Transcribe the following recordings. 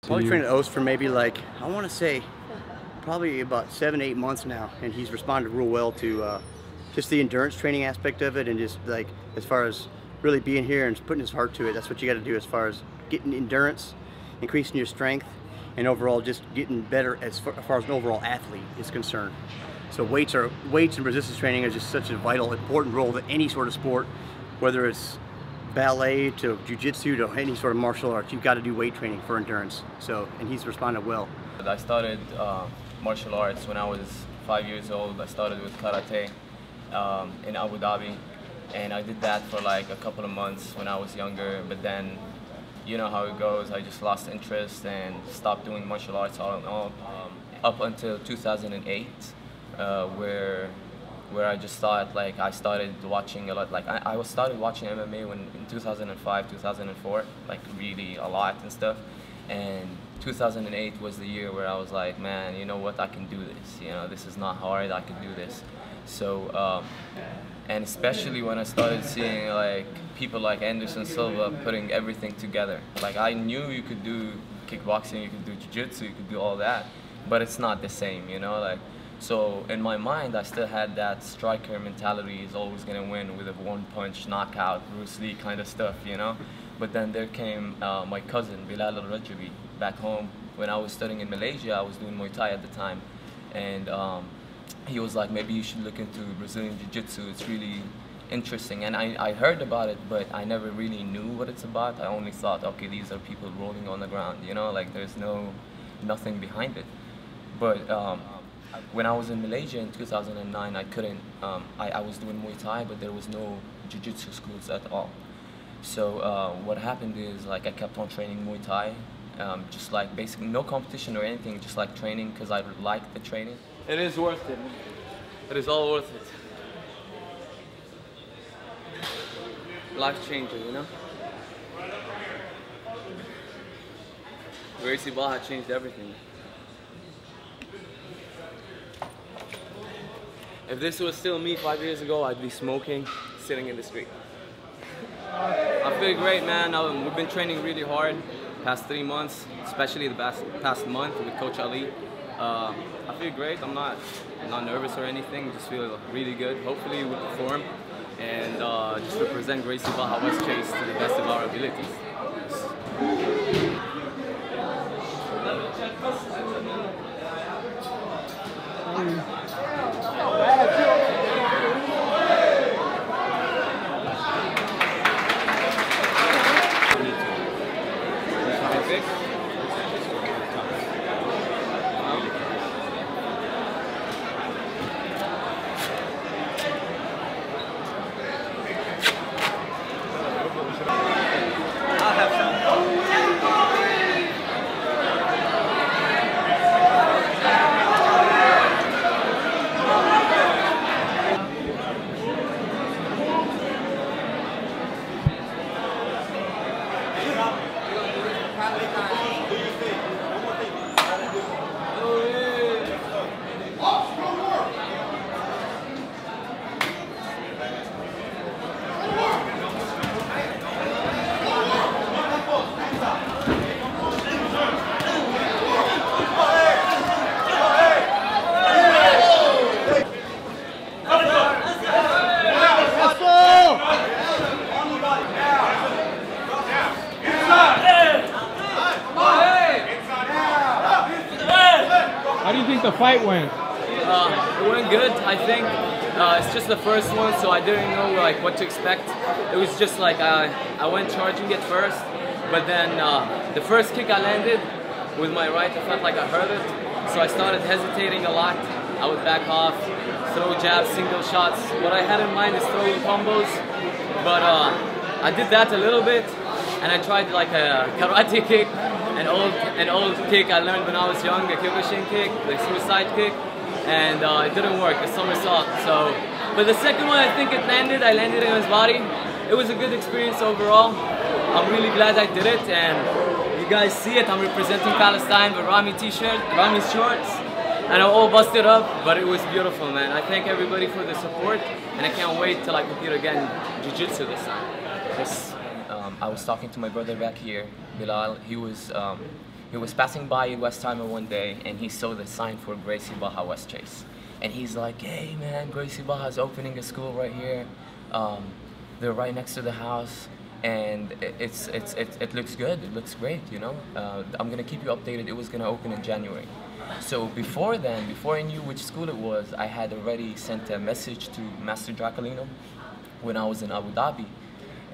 Probably trained at Oss for maybe like, I want to say, probably about 7-8 months now, and he's responded real well to just the endurance training aspect of it, and just like as far as really being here and putting his heart to it. That's what you got to do as far as getting endurance, increasing your strength, and overall just getting better as far as an overall athlete is concerned. So weights and resistance training is just such a vital, important role to any sort of sport, whether it's ballet to jiu-jitsu to any sort of martial arts. You've got to do weight training for endurance. So, and he's responded well. I started martial arts when I was 5 years old. I started with karate in Abu Dhabi, and I did that for like a couple of months when I was younger, but then you know how it goes, I just lost interest and stopped doing martial arts all in all, up until 2008, where I just thought, like, I started watching a lot, like I started watching MMA in 2005, 2004, like really a lot and stuff, and 2008 was the year where I was like, man, you know what, I can do this, you know, this is not hard, I can do this. So, and especially when I started seeing like people like Anderson Silva putting everything together. Like, I knew you could do kickboxing, you could do jiu-jitsu, you could do all that, but it's not the same, you know, like. So in my mind, I still had that striker mentality is always gonna win with a one-punch knockout, Bruce Lee kind of stuff, you know. But then there came my cousin Bilal al-Rajabi back home. When I was studying in Malaysia, I was doing Muay Thai at the time, and he was like, maybe you should look into Brazilian Jiu-Jitsu. It's really interesting. And I heard about it, but I never really knew what it's about. I only thought, okay, these are people rolling on the ground, you know, like there's nothing behind it. But when I was in Malaysia in 2009, I couldn't, I was doing Muay Thai, but there was no Jiu-Jitsu schools at all. So what happened is, like, I kept on training Muay Thai, just like basically no competition or anything, just like training because I liked the training. It is worth it. It is all worth it. Life changing, you know? Gracie Barra changed everything. If this was still me 5 years ago, I'd be smoking, sitting in the street. I feel great, man. We've been training really hard past 3 months, especially the past month with Coach Ali. I feel great. I'm not nervous or anything. Just feel really good. Hopefully we perform and just represent Gracie Barra Westchase to the best of our abilities. How do you think the fight went? It went good, I think. It's just the first one, so I didn't know like what to expect. It was just like I went charging it first, but then the first kick I landed with my right, I felt like I hurt it, so I started hesitating a lot. I would back off, throw jabs, single shots. What I had in mind is throwing combos, but I did that a little bit, and I tried like a karate kick. An old kick I learned when I was young, a Kyokushin kick, the suicide kick, and it didn't work, the somersault. So, but the second one, I think it landed. I landed in his body. It was a good experience overall. I'm really glad I did it, and you guys see it. I'm representing Palestine with Rami t-shirt, Rami's shorts, and I'm all busted up, but it was beautiful, man. I thank everybody for the support, and I can't wait till I compete again Jiu-Jitsu this time. I was talking to my brother back here, Bilal. He was passing by Westheimer one day, and he saw the sign for Gracie Barra Westchase. And he's like, hey man, Gracie Barra's opening a school right here. They're right next to the house, and it looks good. It looks great, you know. I'm gonna keep you updated. It was gonna open in January. So before then, before I knew which school it was, I had already sent a message to Master Draculino when I was in Abu Dhabi.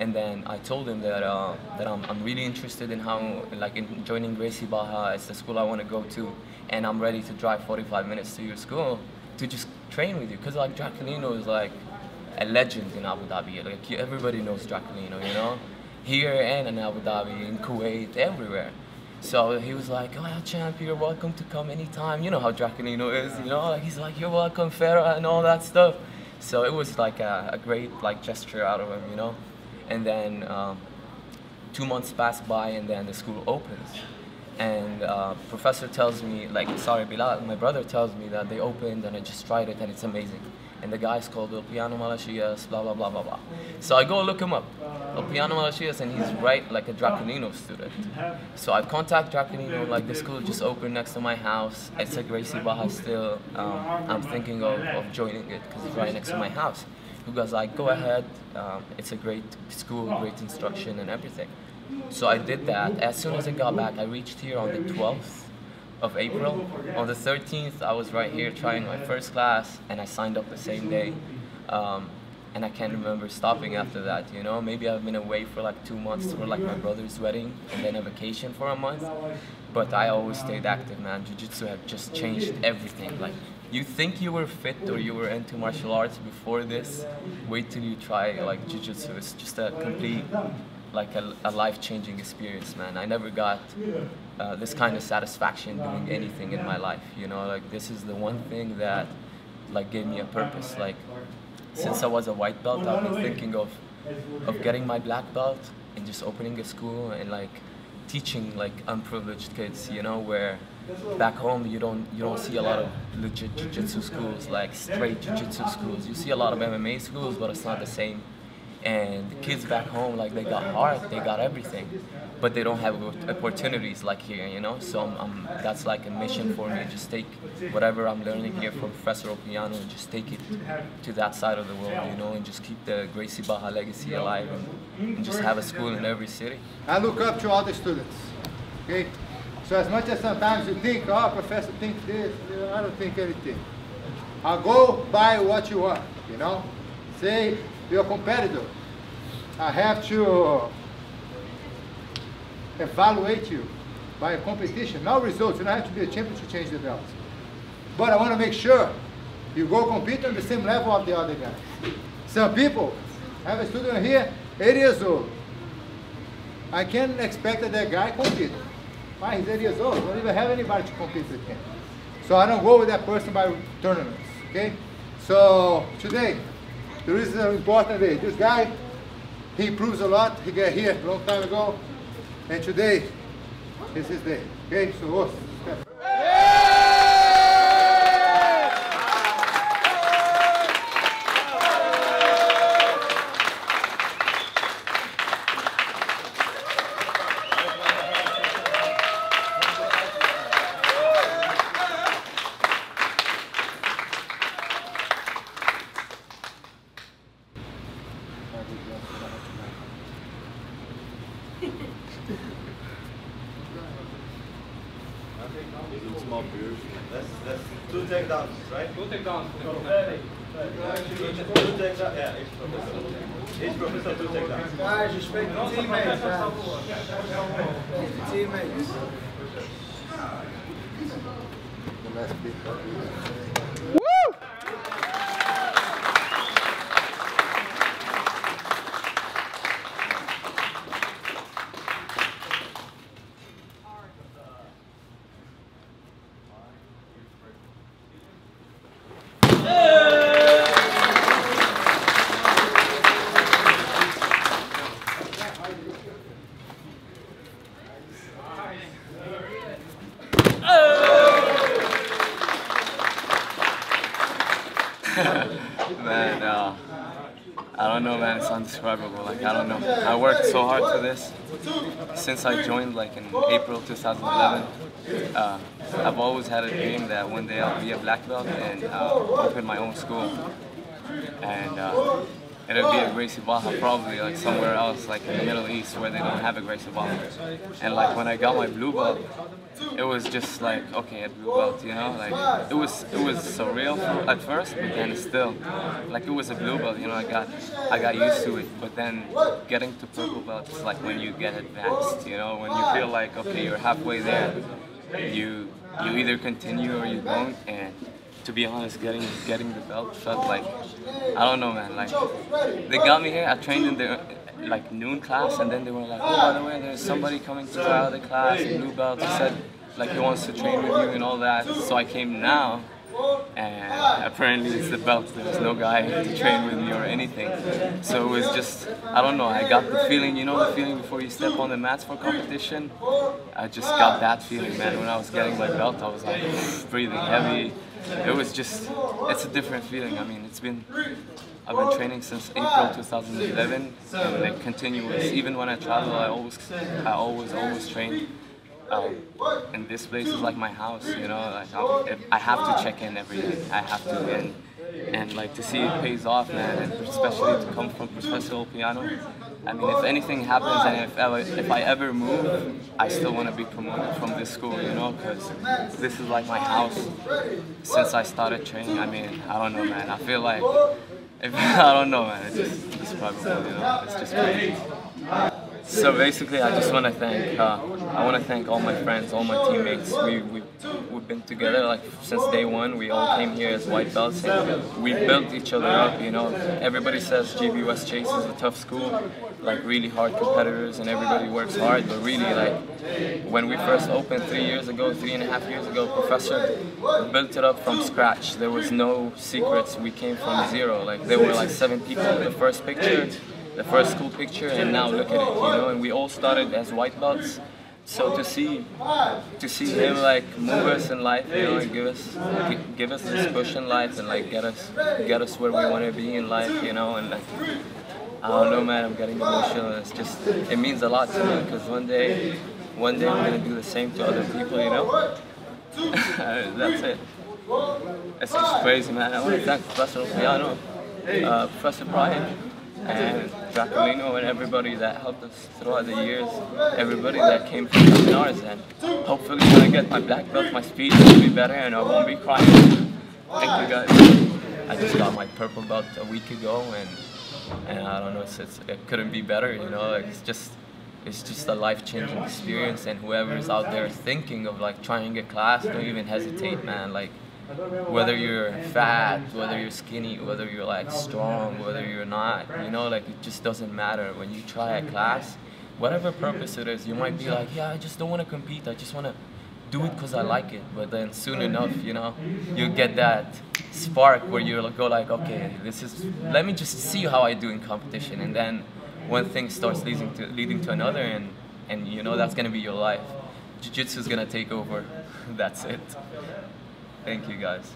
And then I told him that I'm really interested in in joining Gracie Barra. It's the school I want to go to, and I'm ready to drive 45 minutes to your school to just train with you. Cause like Draculino is like a legend in Abu Dhabi. Like everybody knows Draculino, you know, here and in Abu Dhabi, in Kuwait, everywhere. So he was like, oh, champ, you're welcome to come anytime. You know how Draculino is, you know. Like he's like, you're welcome, Farah, and all that stuff. So it was like a great gesture out of him, you know. And then 2 months pass by, and then the school opens. And professor tells me, sorry, Bilal, my brother tells me that they opened and I just tried it and it's amazing. And the guy's called El Piano Malachias, blah, blah, blah, blah, blah. So I go look him up, El Piano Malachias, and he's right like a Draculino student. So I contact Draculino, like the school just opened next to my house. It's a Gracie Barra still. I'm thinking of joining it because it's right next to my house. He goes like, go ahead, it's a great school, great instruction and everything. So I did that. As soon as I got back, I reached here on the 12th of April. On the 13th, I was right here trying my first class, and I signed up the same day. And I can't remember stopping after that, you know. Maybe I've been away for like 2 months for like my brother's wedding, and then a vacation for a month. But I always stayed active, man. Jiu-Jitsu had just changed everything. Like, you think you were fit or you were into martial arts before this, wait till you try like Jiu-Jitsu. It's just a complete, like a life-changing experience, man. I never got this kind of satisfaction doing anything in my life, you know. Like, this is the one thing that like gave me a purpose. Like, since I was a white belt, I've been thinking of getting my black belt and just opening a school and like teaching like unprivileged kids, you know, where back home you don't see a lot of legit jiu-jitsu schools, like straight jiu-jitsu schools. You see a lot of MMA schools, but it's not the same. And the kids back home, like, they got heart, they got everything, but they don't have opportunities like here, you know. So that's like a mission for me. Just take whatever I'm learning here from Professor Opiano and just take it to that side of the world, you know, and just keep the Gracie Barra legacy alive and just have a school in every city. I look up to all the students, okay? So as much as sometimes you think, oh, professor thinks this, I don't think anything. I'll go by what you want, you know? Say you're a competitor. I have to evaluate you by a competition. No results, you don't have to be a champion to change the belt. But I want to make sure you go compete on the same level of the other guys. Some people, I have a student here, 8 years old. I can't expect that that guy compete. Why? He's 8 years old. I don't even have anybody to compete with him. So I don't go with that person by tournaments, okay? So today, there is an important day. This guy, he improves a lot. He got here a long time ago. And today is his day, okay? So, Oss, step. Small beers. That's 2 takedowns, right? 2 takedowns. Two takedowns. Yeah, each professor 2 takedowns. Guys, respect the teammates, guys. The teammates. Man, I don't know, man. It's indescribable. Like, I don't know. I worked so hard for this. since I joined like in April 2011, I've always had a dream that one day I'll be a black belt and open my own school. And it'll be a Gracie Barra, probably like somewhere else, like in the Middle East where they don't have a Gracie Barra. And like when I got my blue belt, it was just like, okay, a blue belt, you know, like it was surreal at first, but then still, like it was a blue belt, you know, I got used to it. But then getting to purple belt is like when you get advanced, you know, when you feel like, okay, you're halfway there, you either continue or you don't. And to be honest, getting the belt felt like, I don't know, man, like they got me here. I trained in the like noon class, and then they were like, oh, by the way, there's somebody coming to try out the class, a blue belt. He said like he wants to train with you and all that. So I came now, and apparently it's the belt. There's no guy to train with me or anything. So it was just, I don't know, I got the feeling, you know the feeling before you step on the mats for competition? I just got that feeling, man. When I was getting my belt, I was like breathing heavy. It was just, it's a different feeling. I mean, I've been training since April 2011, and like continuous. Even when I travel, I always train. And this place is like my house, you know. Like I have to check in every day. I have to, and like to see it pays off, man. And especially to come from professional piano. I mean, if anything happens and if I ever move, I still want to be promoted from this school, you know, because this is like my house since I started training. I mean, I don't know, man. I feel like, I don't know, man. It's just indescribable, you know. It's just crazy. So basically, I just want to thank all my friends, all my teammates. We've been together like since day one. We all came here as white belts, and we built each other up. You know, everybody says GB Westchase is a tough school, like really hard competitors, and everybody works hard. But really, like when we first opened 3.5 years ago, Professor built it up from scratch. There was no secrets. We came from zero. Like there were like 7 people in the first picture. The first school picture, and now look at it, you know, and we all started as white belts. So to see him like move us in life, you know, and give us this push in life, and like get us where we want to be in life, you know, and like, I don't know, man, I'm getting emotional. It's just, it means a lot to me, because one day I'm gonna do the same to other people, you know. That's it. It's just crazy, man. I want to thank Professor Piano, Professor Brian, and Dracolino, and everybody that helped us throughout the years, everybody that came from the seminars, and hopefully when I get my black belt, my speed will be better and I won't be crying. Thank you guys. I just got my purple belt a week ago, and I don't know, it couldn't be better, you know. Like, it's just a life-changing experience, and whoever is out there thinking of like trying a class, don't even hesitate, man. Like, whether you're fat, whether you're skinny, whether you're like strong, whether you're not, you know, like it just doesn't matter. When you try a class, whatever purpose it is, you might be like, yeah, I just don't want to compete, I just want to do it because I like it. But then soon enough, you know, you get that spark where you go like, okay, let me just see how I do in competition. And then one thing starts leading to another, and you know, that's going to be your life. Jiu-Jitsu is going to take over. That's it. Thank you, guys.